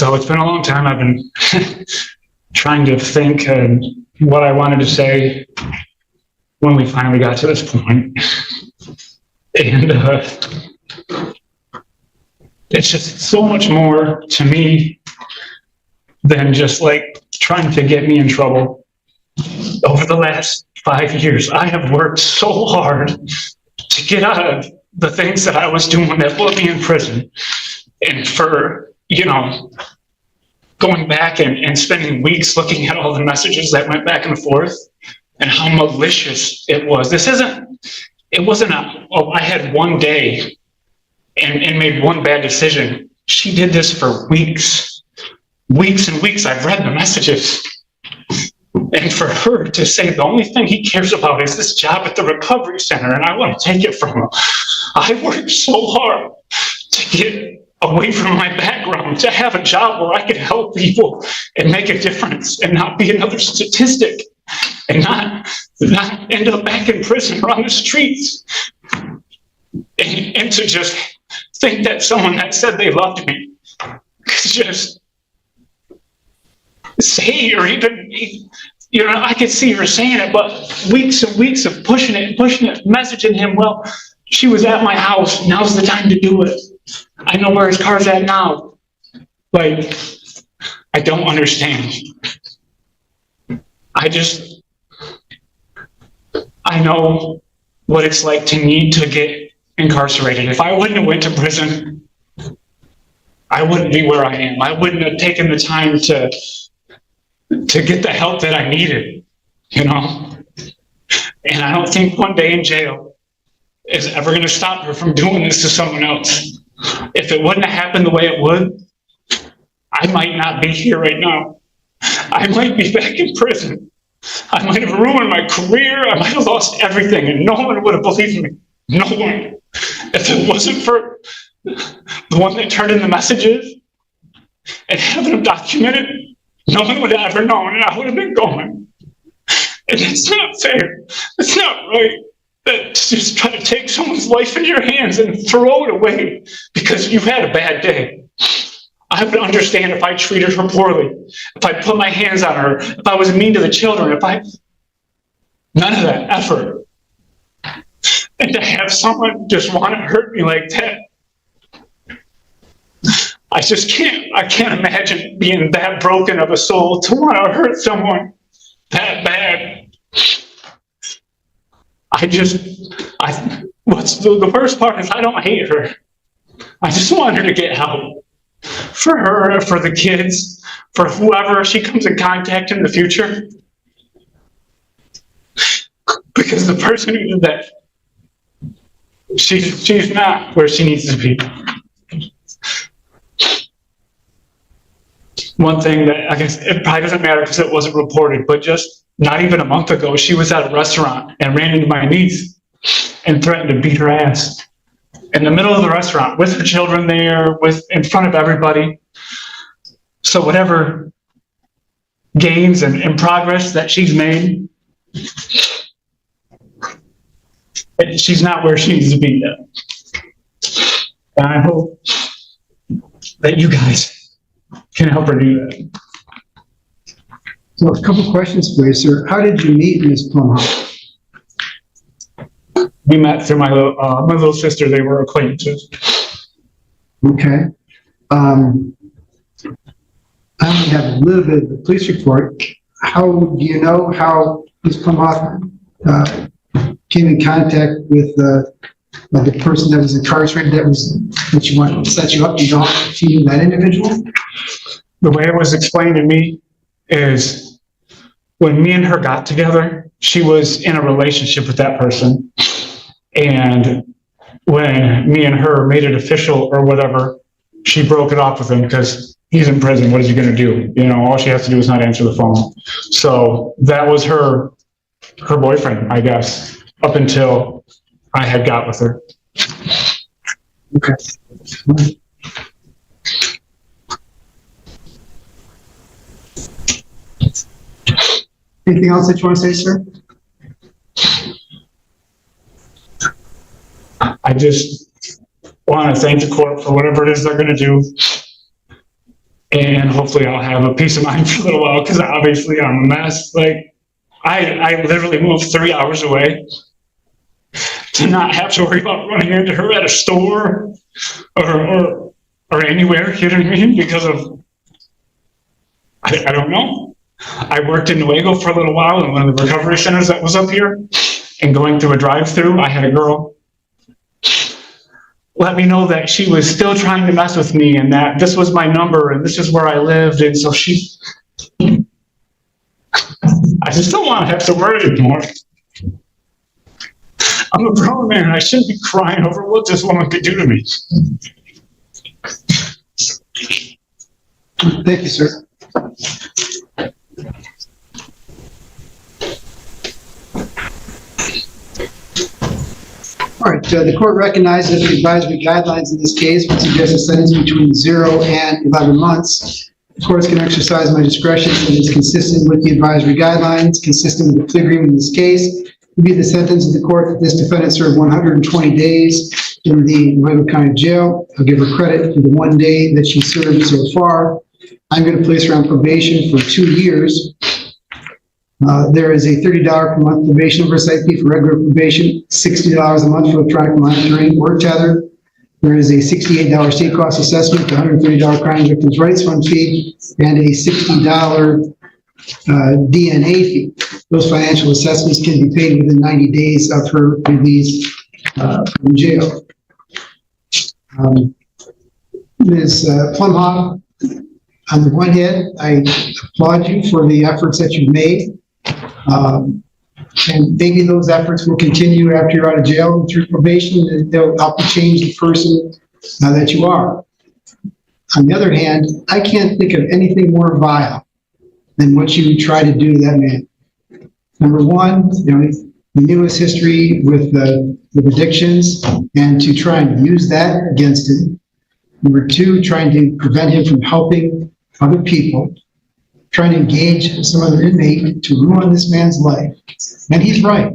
So it's been a long time. I've been trying to think what I wanted to say when we finally got to this point. And it's just so much more to me than just like trying to get me in trouble. Over the last 5 years, I have worked so hard to get out of the things that I was doing that put me in prison. And for, going back and spending weeks looking at all the messages that went back and forth and how malicious it was. It wasn't I had one day and made one bad decision. She did this for weeks and weeks. I've read the messages. And for her to say the only thing he cares about is this job at the recovery center, and I want to take it from him. I worked so hard to get away from my background, to have a job where I could help people and make a difference and not be another statistic and not end up back in prison or on the streets. And to just think that someone that said they loved me could just say, or even, I could see her saying it, but weeks and weeks of pushing it, messaging him, well, she was at my house, now's the time to do it. I know where his car's at now. Like, I don't understand. I know what it's like to need to get incarcerated. If I wouldn't have went to prison, I wouldn't be where I am. I wouldn't have taken the time to get the help that I needed, And I don't think one day in jail is ever going to stop her from doing this to someone else. If it wouldn't have happened the way it would, I might not be here right now. I might be back in prison. I might have ruined my career. I might have lost everything, and no one would have believed me. No one. If it wasn't for the one that turned in the messages and having them documented, no one would have ever known, and I would have been going. And it's not fair. It's not right that to just try to take someone's life in your hands and throw it away because you've had a bad day. I would understand if I treated her poorly, if I put my hands on her, if I was mean to the children, none of that effort. And to have someone just want to hurt me like that, I can't imagine being that broken of a soul to want to hurt someone that bad. What's the worst part is I don't hate her. I just want her to get help. For her, for the kids, for whoever she comes in contact in the future. Because the person who did that, she's not where she needs to be. One thing that I guess it probably doesn't matter because it wasn't reported, but just not even a month ago, she was at a restaurant and ran into my niece and threatened to beat her ass in the middle of the restaurant with her children there, in front of everybody. So whatever gains and progress that she's made, she's not where she needs to be yet. And I hope that you guys can help her do that. So a couple questions for you, sir. How did you meet Ms. Plumhoff? We met through my little sister. They were acquaintances. Okay. I only have a little bit of the police report. How do you know how Ms. Plumhoff came in contact with the person that was incarcerated that you wanted to set you up? You know, she knew that individual? The way it was explained to me is when me and her got together, she was in a relationship with that person. And when me and her made it official or whatever, she broke it off with him because he's in prison. What is he going to do? All she has to do is not answer the phone. So that was her boyfriend, I guess, up until I had got with her. Okay. Anything else that you want to say, sir? I just want to thank the court for whatever it is they're going to do. and hopefully I'll have a peace of mind for a little while, because obviously I'm a mess. Like, I literally moved 3 hours away to not have to worry about running into her at a store or anywhere, you know what I mean? Because of, I don't know. I worked in Nuevo for a little while in one of the recovery centers that was up here, and going through a drive-through, I had a girl let me know that she was still trying to mess with me, and that this was my number and this is where I lived. And so I just don't want to have to worry anymore. I'm a grown man. I shouldn't be crying over what this woman could do to me. Thank you, sir. All right, the court recognizes the advisory guidelines in this case would suggest a sentence between 0 and 11 months. The courts can exercise my discretion and is consistent with the advisory guidelines, consistent with the plea agreement in this case. It would be the sentence of the court that this defendant served 120 days in the Nuevo County Jail. I'll give her credit for the 1 day that she served so far. I'm going to place her on probation for 2 years. There is a $30 per month probation oversight fee for regular probation, $60 a month for electronic monitoring or tether. There is a $68 state cost assessment, $130 crime victims' rights fund fee, and a $60 DNA fee. Those financial assessments can be paid within 90 days of her release from jail. Ms. Plumhoff, on the one hand, I applaud you for the efforts that you've made. And maybe those efforts will continue after you're out of jail and through probation, and they'll help you change the person that you are. On the other hand, I can't think of anything more vile than what you try to do to that man. Number one, you knew his history with addictions, and to try and use that against him. Number two, trying to prevent him from helping other people, trying to engage some other inmate to ruin this man's life. And he's right.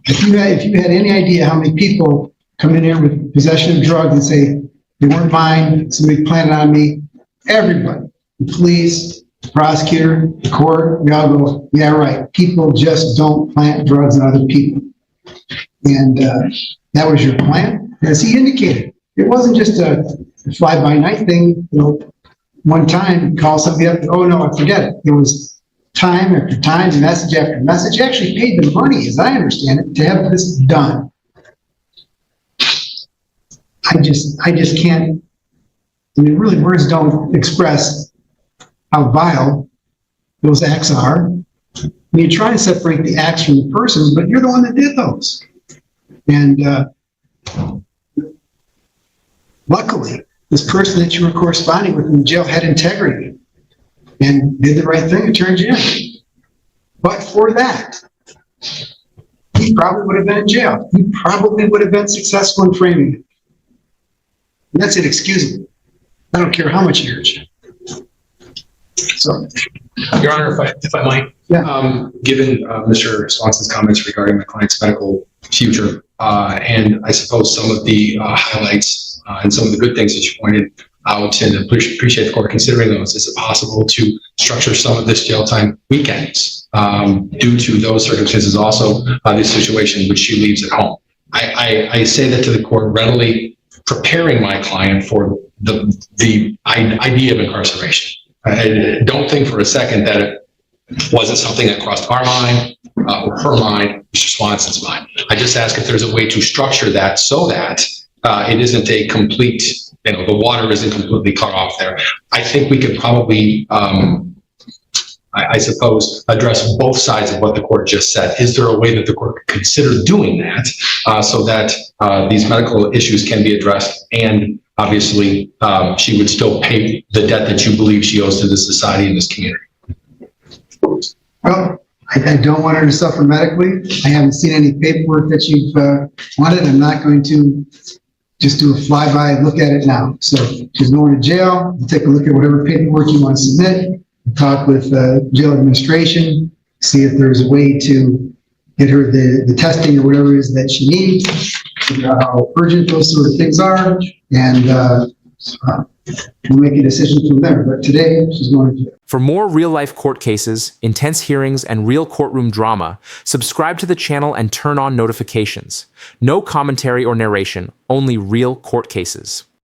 If you had any idea how many people come in here with possession of drugs and say, they weren't mine, somebody planted on me, everybody, the police, the prosecutor, the court, we all go, yeah, right. People just don't plant drugs on other people. And that was your plan. As he indicated, it wasn't just a fly-by-night thing, one time, call somebody up, oh no, I forget it. It was time after time, message after message. You actually paid the money, as I understand it, to have this done. I just can't, really words don't express how vile those acts are. You try to separate the acts from the person, but you're the one that did those. And luckily, this person that you were corresponding with in the jail had integrity and did the right thing and turned you in. But for that, he probably would have been in jail. He probably would have been successful in framing it. And that's inexcusable. I don't care how much he hurts you. So, Your Honor, if I might, yeah. Given Mr. Swanson's comments regarding my client's medical future, and I suppose some of the highlights and some of the good things that you pointed out, and appreciate the court considering those, is it possible to structure some of this jail time weekends due to those circumstances, also the situation in which she leaves at home? I say that to the court readily, preparing my client for the idea of incarceration. I don't think for a second that it wasn't something that crossed our mind or her mind, Mr. Swanson's mind. I just ask if there's a way to structure that so that it isn't a complete, the water isn't completely cut off there. I think we could probably, I suppose, address both sides of what the court just said. Is there a way that the court could consider doing that so that these medical issues can be addressed, and obviously she would still pay the debt that you believe she owes to this society and this community? Well, I don't want her to suffer medically. I haven't seen any paperwork that you've wanted. I'm not going to just do a flyby look at it now. So she's going to jail. Take a look at whatever paperwork you want to submit. Talk with jail administration. See if there's a way to get her the testing or whatever it is that she needs. Figure out how urgent those sort of things are. And We'll make a decision from there, but today she's going to jail. For more real-life court cases, intense hearings, and real courtroom drama, subscribe to the channel and turn on notifications. No commentary or narration, only real court cases.